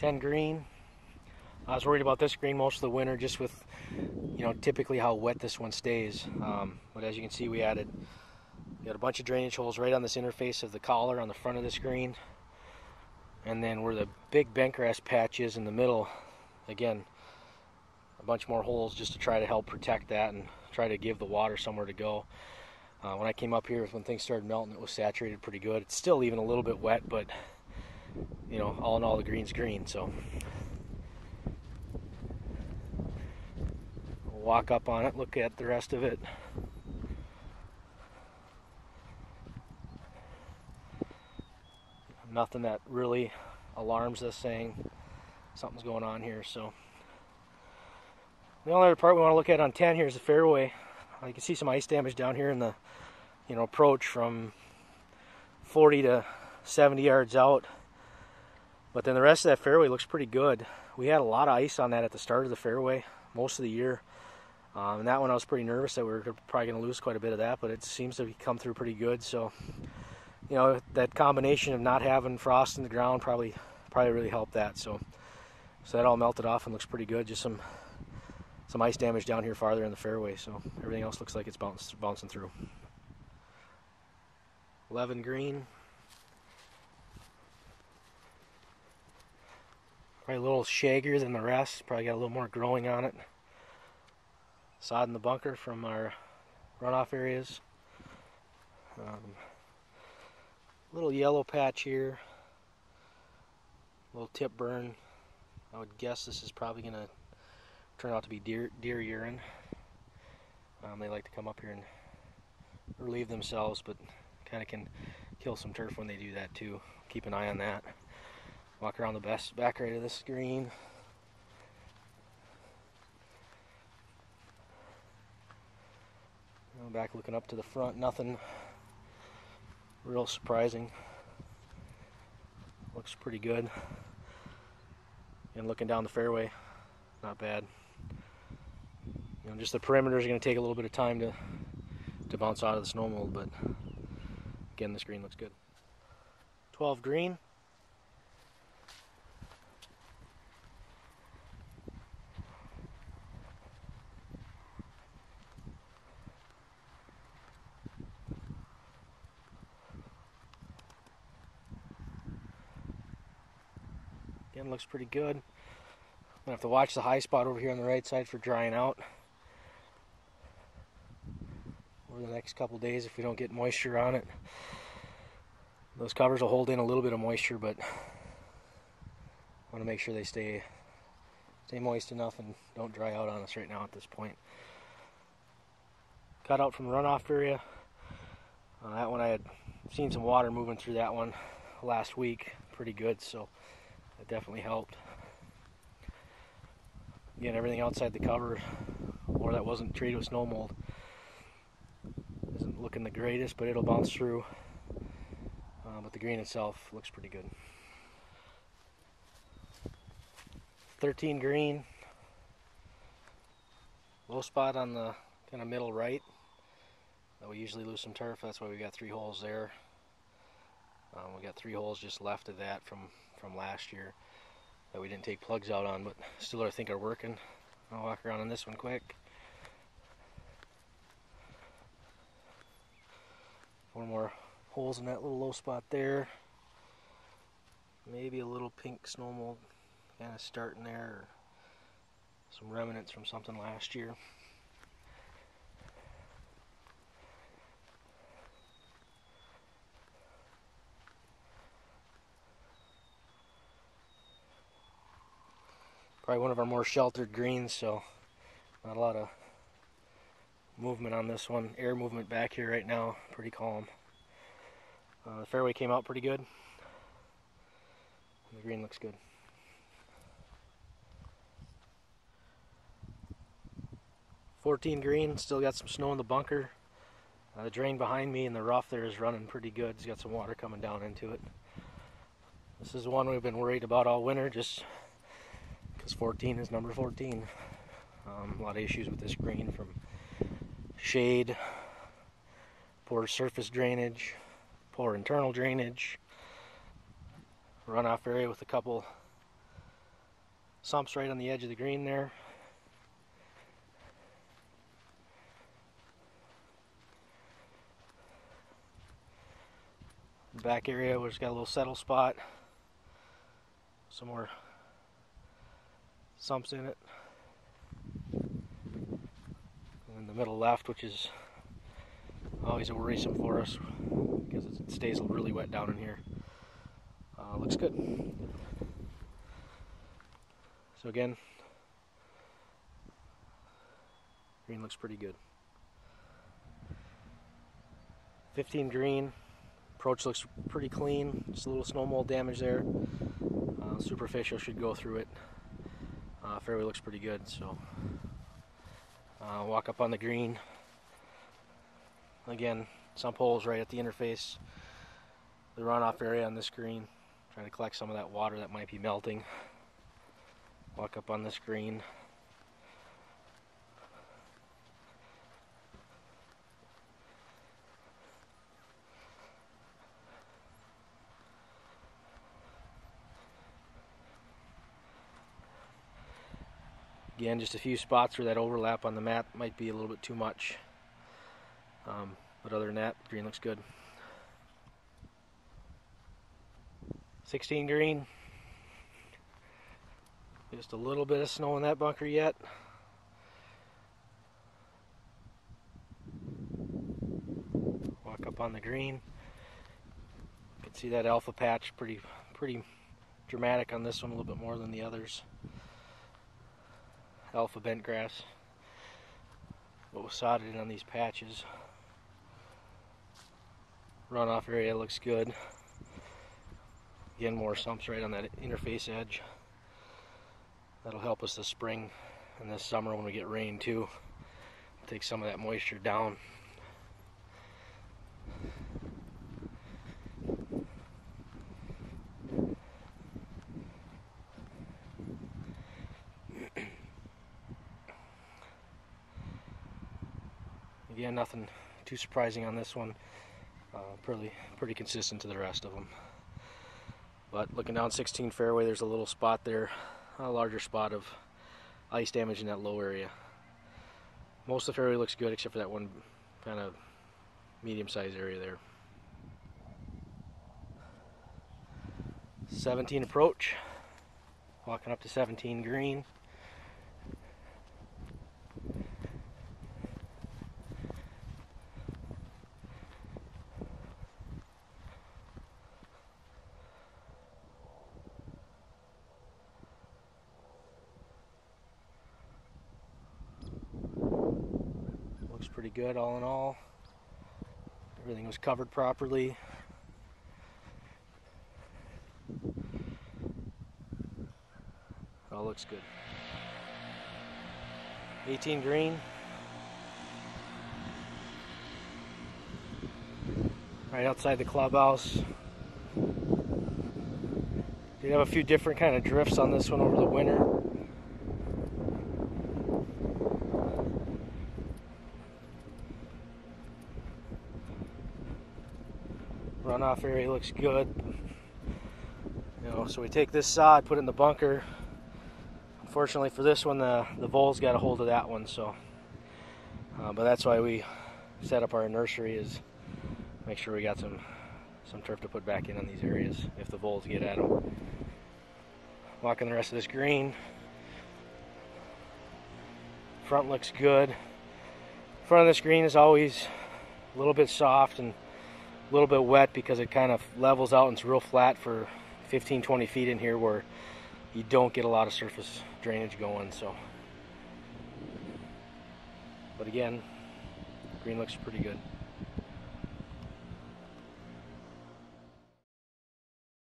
10 green. I was worried about this green most of the winter, just with, typically how wet this one stays. But as you can see, we got a bunch of drainage holes right on this interface of the collar on the front of this green. And then where the big bentgrass patch is in the middle, again, a bunch more holes just to try to help protect that and try to give the water somewhere to go. When I came up here, when things started melting, it was saturated pretty good. It's still even a little bit wet, but all in all, the green's green. So we'll walk up on it, look at the rest of it. Nothing that really alarms us saying something's going on here. So the only other part we want to look at on 10 here is the fairway. You can see some ice damage down here in the approach from 40 to 70 yards out. But then the rest of that fairway looks pretty good. We had a lot of ice on that at the start of the fairway most of the year. And that one I was pretty nervous that we were probably going to lose quite a bit of that, but it seems to come through pretty good. So, that combination of not having frost in the ground probably really helped that. So that all melted off and looks pretty good. Just some ice damage down here farther in the fairway. So everything else looks like it's bouncing through. 11 green. Probably a little shaggier than the rest. Probably got a little more growing on it. Sod in the bunker from our runoff areas. Little yellow patch here. Little tip burn. I would guess this is probably going to turn out to be deer urine. They like to come up here and relieve themselves, but kind of can kill some turf when they do that too. Keep an eye on that. Walk around the back right of this green. Back looking up to the front, nothing real surprising. Looks pretty good. And looking down the fairway, not bad. Just the perimeter is going to take a little bit of time to bounce out of the snow mold, but again, this green looks good. 12 green. Again, looks pretty good. I'm gonna have to watch the high spot over here on the right side for drying out over the next couple days if we don't get moisture on it. Those covers will hold in a little bit of moisture, but I want to make sure they stay moist enough and don't dry out on us right now at this point. Cut out from the runoff area. That one I had seen some water moving through that one last week, pretty good, so that definitely helped. Again, everything outside the cover or that wasn't treated with snow mold isn't looking the greatest, but it'll bounce through. But the green itself looks pretty good. 13 green. Low spot on the kind of middle right. We usually lose some turf, that's why we got 3 holes there. We got 3 holes just left of that from last year that we didn't take plugs out on, but still I think are working. I'll walk around on this one quick. 4 more holes in that little low spot there. Maybe a little pink snow mold kind of starting there, or some remnants from something last year. Probably one of our more sheltered greens, so not a lot of movement on this one. Air movement back here right now, pretty calm. The fairway came out pretty good. The green looks good. "14 green, still got some snow in the bunker. The drain behind me in the rough there is running pretty good. It's got some water coming down into it. This is the one we've been worried about all winter, just because 14 is number 14. A lot of issues with this green, from shade, poor surface drainage, poor internal drainage, runoff area with a couple Sumps right on the edge of the green there. The back area where it's got a little settle spot. Some more sumps in it. And in the middle left, which is always a worrisome for us because it stays really wet down in here. Looks good. So again, green looks pretty good. 15 green. Approach looks pretty clean. Just a little snow mold damage there. Superficial should go through it. Fairway looks pretty good. So walk up on the green. Again, sump holes right at the interface. The runoff area on this green. Trying to collect some of that water that might be melting. Walk up on this green. Again, just a few spots where that overlap on the mat might be a little bit too much. But other than that, green looks good. 16 green. Just a little bit of snow in that bunker yet. Walk up on the green. You can see that alpha patch pretty dramatic on this one, a little bit more than the others. Alpha bent grass. What was sodded in on these patches. Runoff area looks good. Again, more sumps right on that interface edge. That'll help us this spring and this summer when we get rain too. Take some of that moisture down. Again, nothing too surprising on this one. Pretty consistent to the rest of them. But looking down 16 fairway, there's a little spot there, a larger spot of ice damage in that low area. Most of the fairway looks good except for that one kind of medium-sized area there. 17 approach, walking up to 17 green. Pretty good all in all. Everything was covered properly. All looks good. 18 green. Right outside the clubhouse. Did have a few different kind of drifts on this one over the winter. Runoff area looks good. So we take this sod, put it in the bunker. Unfortunately for this one, the vole's got a hold of that one. So, but that's why we set up our nursery, is make sure we got some turf to put back in on these areas if the voles get at them. Walking the rest of this green. Front looks good. Front of this green is always a little bit soft and a little bit wet because it kind of levels out and it's real flat for 15-20 feet in here where you don't get a lot of surface drainage going. So, but again, green looks pretty good.